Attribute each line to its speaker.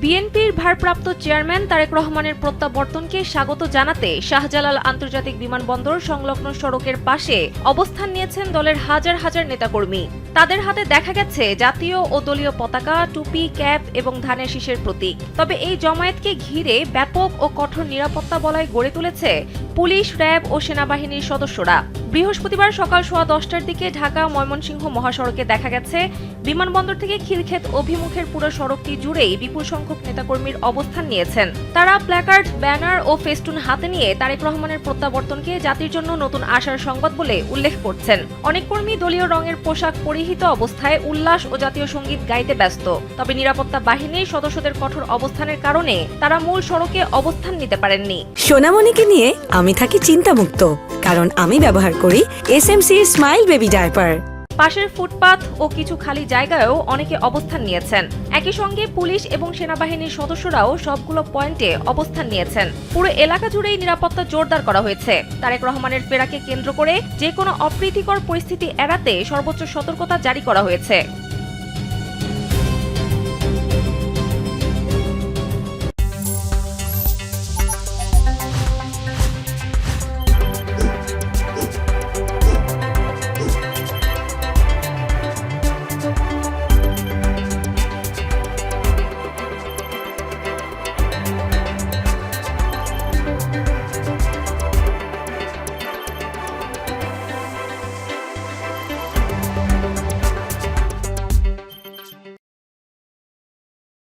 Speaker 1: বিএনপির ভারপ্রাপ্ত চেয়ারম্যান তারেক রহমানের প্রত্যাবর্তনকে স্বাগত জানাতে শাহজালাল আন্তর্জাতিক বিমানবন্দর সংলগ্ন সড়কের পাশে অবস্থান নিয়েছেন দলের হাজার হাজার নেতাকর্মী। তাদের হাতে দেখা গেছে জাতীয় ও দলীয় পতাকা, টুপি, ক্যাপ এবং ধানের শীষের প্রতীক। তবে এই জমায়েতকে ঘিরে ব্যাপক ও কঠোর নিরাপত্তা বলয় গড়ে তুলেছে পুলিশ, র্যাব ও সেনাবাহিনীর সদস্যরা। বৃহস্পতিবার সকাল 10:15টার দিকে ঢাকা-ময়মনসিংহ মহাসড়কে দেখা গেছে বিমানবন্দর থেকে খিলক্ষেত অভিমুখের পুরো সড়কটি জুড়েই বিপুল সংখ্যক নেতাকর্মীর অবস্থান নিয়েছেন। তারা প্ল্যাকার্ড, ব্যানার ও ফেস্টুন হাতে নিয়ে তারেক রহমানের প্রত্যাবর্তনকে জাতির জন্য নতুন আশার সংবাদ বলে উল্লেখ করছেন। অনেক কর্মী দলীয় রঙের পোশাক পরিহিত অবস্থায় উল্লাস ও জাতীয় সঙ্গীত গাইতে ব্যস্ত। তবে নিরাপত্তা বাহিনীর সদস্যদের কঠোর অবস্থানের কারণে তারা মূল সড়কে অবস্থান নিতে পারেননি।
Speaker 2: সোনামণিকে নিয়ে আমি থাকি চিন্তামুক্ত, কারণ আমি ব্যবহার করি এসএমসির স্মাইল বেবি ডায়াপার।
Speaker 1: পাশের ফুটপাথ ও কিছু খালি জায়গায়ও অনেকে অবস্থান নিয়েছেন। একই সঙ্গে পুলিশ এবং সেনাবাহিনীর সদস্যরাও সবগুলো পয়েন্টে অবস্থান নিয়েছেন। পুরো এলাকা জুড়েই নিরাপত্তা জোরদার করা হয়েছে। তারেক রহমানের ফেরাকে কেন্দ্র করে যে কোনো অপ্রীতিকর পরিস্থিতি এড়াতে সর্বোচ্চ সতর্কতা জারি করা হয়েছে।